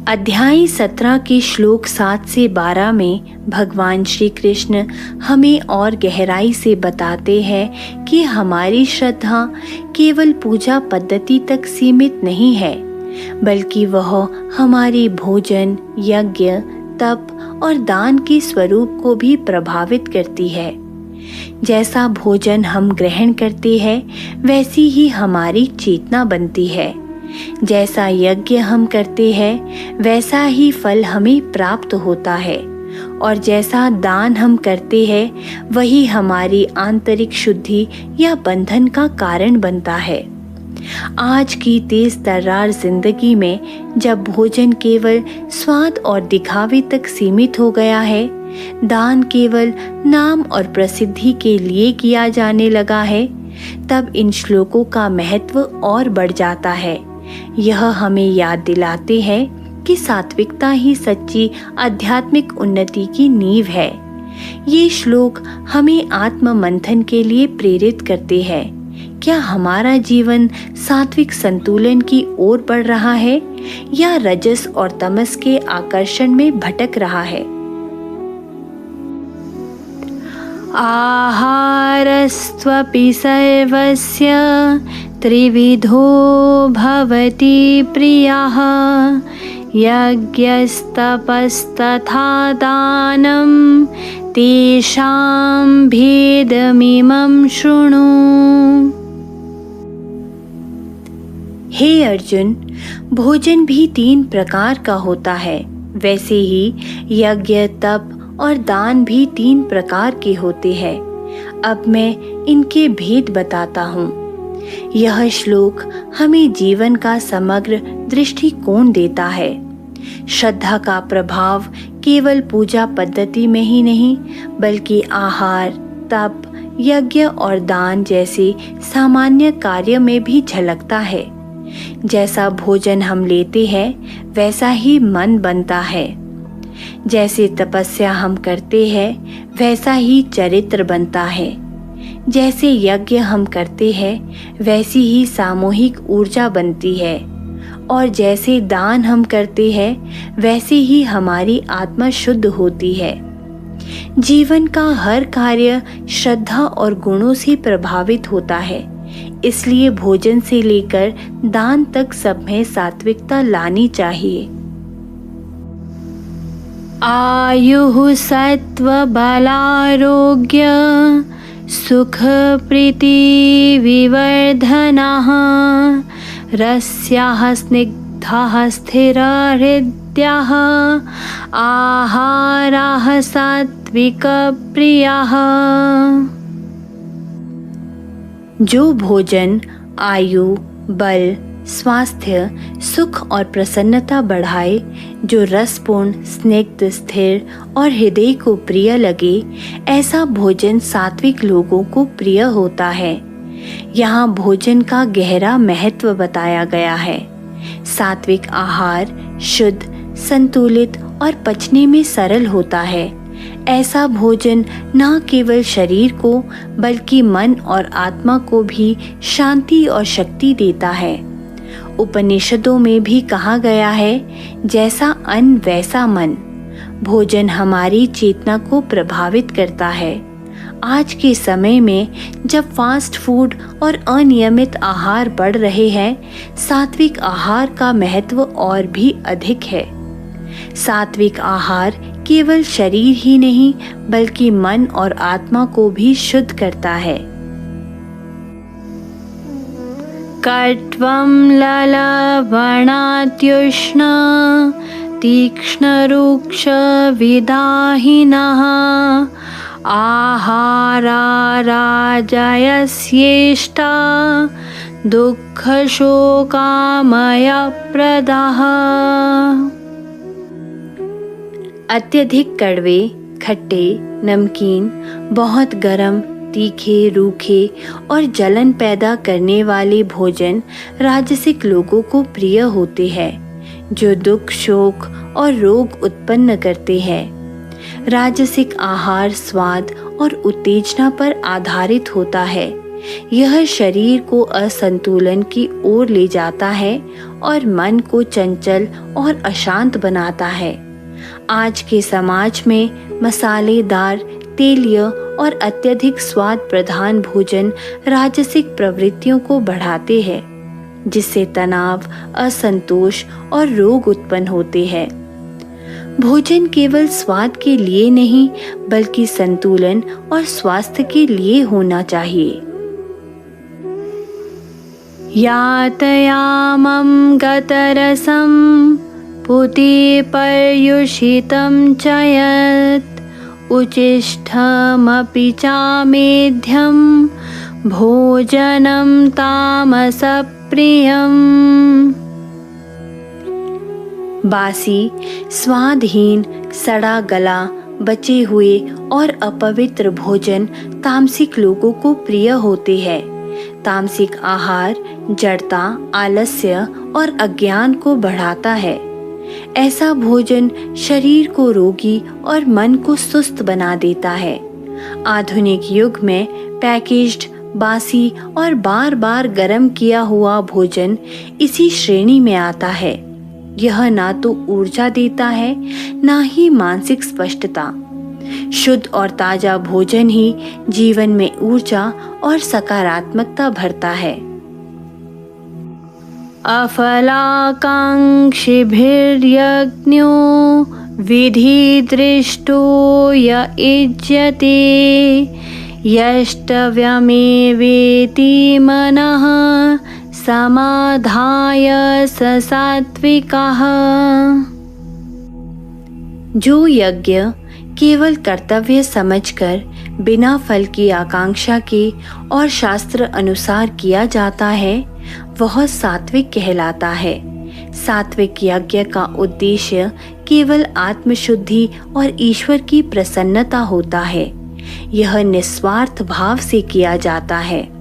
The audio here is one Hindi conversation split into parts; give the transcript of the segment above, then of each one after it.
अध्याय 17 के श्लोक 7 से 12 में भगवान श्री कृष्ण हमें और गहराई से बताते हैं कि हमारी श्रद्धा केवल पूजा पद्धति तक सीमित नहीं है, बल्कि वह हमारे भोजन, यज्ञ, तप और दान के स्वरूप को भी प्रभावित करती है। जैसा भोजन हम ग्रहण करते हैं, वैसी ही हमारी चेतना बनती है। जैसा यज्ञ हम करते हैं, वैसा ही फल हमें प्राप्त होता है, और जैसा दान हम करते हैं, वही हमारी आंतरिक शुद्धि या बंधन का कारण बनता है। आज की तेज तर्रार जिंदगी में जब भोजन केवल स्वाद और दिखावे तक सीमित हो गया है, दान केवल नाम और प्रसिद्धि के लिए किया जाने लगा है, तब इन श्लोकों का महत्व और बढ़ जाता है। यह हमें याद दिलाते हैं कि सात्विकता ही सच्ची आध्यात्मिक उन्नति की नींव है। ये श्लोक हमें आत्म मंथन के लिए प्रेरित करते हैं। क्या हमारा जीवन सात्विक संतुलन की ओर बढ़ रहा है या रजस और तमस के आकर्षण में भटक रहा है? आहारस्त्वपि सर्वस्य त्रिविधो भवति प्रियः यज्ञस्तपस्तथा दानं तेषां भेदमिमं शृणु। हे अर्जुन, भोजन भी 3 प्रकार का होता है, वैसे ही यज्ञ, तप और दान भी 3 प्रकार के होते हैं। अब मैं इनके भेद बताता हूँ। यह श्लोक हमें जीवन का समग्र दृष्टिकोण देता है। श्रद्धा का प्रभाव केवल पूजा पद्धति में ही नहीं, बल्कि आहार, तप, यज्ञ और दान जैसे सामान्य कार्य में भी झलकता है। जैसा भोजन हम लेते हैं, वैसा ही मन बनता है। जैसे तपस्या हम करते हैं, वैसा ही चरित्र बनता है। जैसे यज्ञ हम करते हैं, वैसी ही सामूहिक ऊर्जा बनती है, और जैसे दान हम करते हैं, वैसे ही हमारी आत्मा शुद्ध होती है। जीवन का हर कार्य श्रद्धा और गुणों से प्रभावित होता है। इसलिए भोजन से लेकर दान तक सब में सात्विकता लानी चाहिए। आयुः सत्व बलारोग्य सुख प्रीति विवर्धनः रस्याः स्निग्धाः स्थिरहृदयाः आहाराः सात्विक प्रियाः। जो भोजन आयु, बल, स्वास्थ्य, सुख और प्रसन्नता बढ़ाए, जो रसपूर्ण, स्निग्ध, स्थिर और हृदय को प्रिय लगे, ऐसा भोजन सात्विक लोगों को प्रिय होता है। यहाँ भोजन का गहरा महत्व बताया गया है। सात्विक आहार शुद्ध, संतुलित और पचने में सरल होता है। ऐसा भोजन न केवल शरीर को, बल्कि मन और आत्मा को भी शांति और शक्ति देता है। उपनिषदों में भी कहा गया है, जैसा अन्न वैसा मन। भोजन हमारी चेतना को प्रभावित करता है। आज के समय में जब फास्ट फूड और अनियमित आहार बढ़ रहे हैं, सात्विक आहार का महत्व और भी अधिक है। सात्विक आहार केवल शरीर ही नहीं, बल्कि मन और आत्मा को भी शुद्ध करता है। कट्वं ललवणात्युष्ण तीक्ष्णरूक्ष विदाहिनः आहारा राजयस्येष्टा दुःखशोकामयप्रदाः। अत्यधिक कड़वे, खट्टे, नमकीन, बहुत गर्म, तीखे, रूखे और जलन पैदा करने वाले भोजन राजसिक लोगों को प्रिय होते हैं, जो दुख, शोक और रोग उत्पन्न करते हैं। राजसिक आहार स्वाद और उत्तेजना पर आधारित होता है, यह शरीर को असंतुलन की ओर ले जाता है और मन को चंचल और अशांत बनाता है। आज के समाज में मसालेदार, तेलीय और अत्यधिक स्वाद प्रधान भोजन राजसिक प्रवृत्तियों को बढ़ाते हैं, जिससे तनाव, असंतोष और रोग उत्पन्न होते हैं। भोजन केवल स्वाद के लिए नहीं, बल्कि संतुलन और स्वास्थ्य के लिए होना चाहिए। यातयामं गतरसं पुतिपर्युषितं च यत् उचिष्ठमपि चामेध्यं भोजनं तामसप्रियम्। बासी, स्वादहीन, सड़ा गला, बचे हुए और अपवित्र भोजन तामसिक लोगों को प्रिय होते हैं। तामसिक आहार जड़ता, आलस्य और अज्ञान को बढ़ाता है। ऐसा भोजन शरीर को रोगी और मन को सुस्त बना देता है। आधुनिक युग में पैकेज्ड, बासी और बार बार गर्म किया हुआ भोजन इसी श्रेणी में आता है। यह ना तो ऊर्जा देता है, ना ही मानसिक स्पष्टता। शुद्ध और ताजा भोजन ही जीवन में ऊर्जा और सकारात्मकता भरता है। अफलाकांक्षिभिर्यज्ञो विधिदृष्टो य युज्यते यष्टव्यमेवेति मनः समाधाय स सात्विकः। जो यज्ञ केवल कर्तव्य समझकर बिना फल की आकांक्षा के और शास्त्र अनुसार किया जाता है, वह सात्विक कहलाता है। सात्विक यज्ञ का उद्देश्य केवल आत्मशुद्धि और ईश्वर की प्रसन्नता होता है। यह निस्वार्थ भाव से किया जाता है।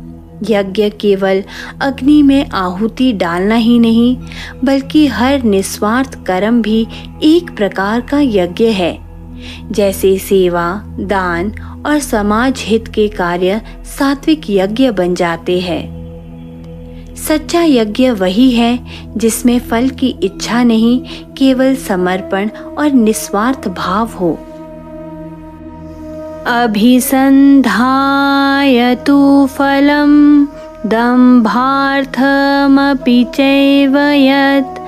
यज्ञ केवल अग्नि में आहुति डालना ही नहीं, बल्कि हर निस्वार्थ कर्म भी एक प्रकार का यज्ञ है। जैसे सेवा, दान और समाज हित के कार्य सात्विक यज्ञ बन जाते हैं। सच्चा यज्ञ वही है जिसमें फल की इच्छा नहीं, केवल समर्पण और निस्वार्थ भाव हो। अभिसंधाय तु फलं दम्भार्थमपि चैव यत्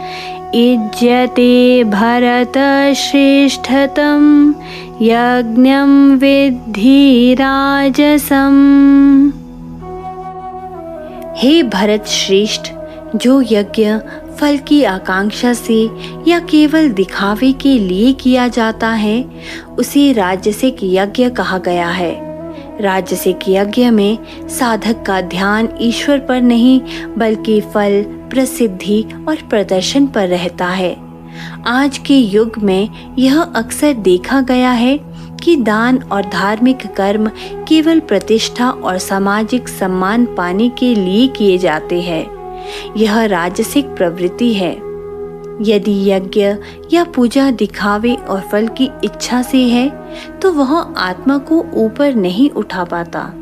युज्यते भरत श्रेष्ठतं यज्ञं विद्धि राजसम्। हे भरत श्रेष्ठ, जो यज्ञ फल की आकांक्षा से या केवल दिखावे के लिए किया जाता है, उसे राजसिक यज्ञ कहा गया है। राजसिक यज्ञ में साधक का ध्यान ईश्वर पर नहीं, बल्कि फल, प्रसिद्धि और प्रदर्शन पर रहता है। आज के युग में यह अक्सर देखा गया है कि दान और धार्मिक कर्म केवल प्रतिष्ठा और सामाजिक सम्मान पाने के लिए किए जाते हैं। यह राजसिक प्रवृत्ति है। यदि यज्ञ या पूजा दिखावे और फल की इच्छा से है, तो वह आत्मा को ऊपर नहीं उठा पाता।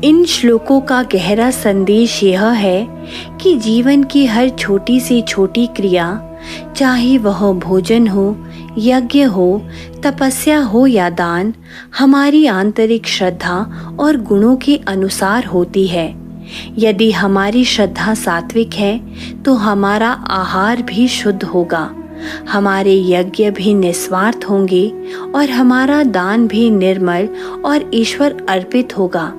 इन श्लोकों का गहरा संदेश यह है कि जीवन की हर छोटी से छोटी क्रिया, चाहे वह भोजन हो, यज्ञ हो, तपस्या हो या दान, हमारी आंतरिक श्रद्धा और गुणों के अनुसार होती है। यदि हमारी श्रद्धा सात्विक है, तो हमारा आहार भी शुद्ध होगा, हमारे यज्ञ भी निस्वार्थ होंगे और हमारा दान भी निर्मल और ईश्वर अर्पित होगा।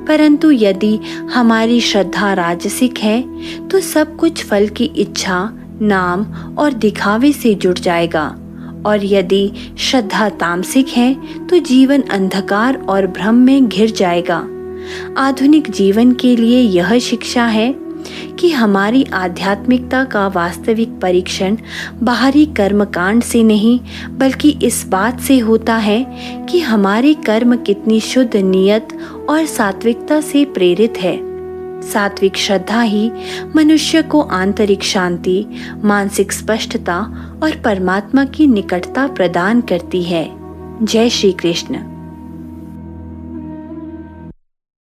परंतु यदि हमारी श्रद्धा राजसिक है, तो सब कुछ फल की इच्छा, नाम और दिखावे से जुड़ जाएगा, और यदि श्रद्धा तामसिक है, तो जीवन अंधकार और भ्रम में घिर जाएगा। आधुनिक जीवन के लिए यह शिक्षा है कि हमारी आध्यात्मिकता का वास्तविक परीक्षण बाहरी कर्मकांड से नहीं, बल्कि इस बात से होता है कि हमारे कर्म कितनी शुद्ध नियत और सात्विकता से प्रेरित है। सात्विक श्रद्धा ही मनुष्य को आंतरिक शांति, मानसिक स्पष्टता और परमात्मा की निकटता प्रदान करती है। जय श्री कृष्ण।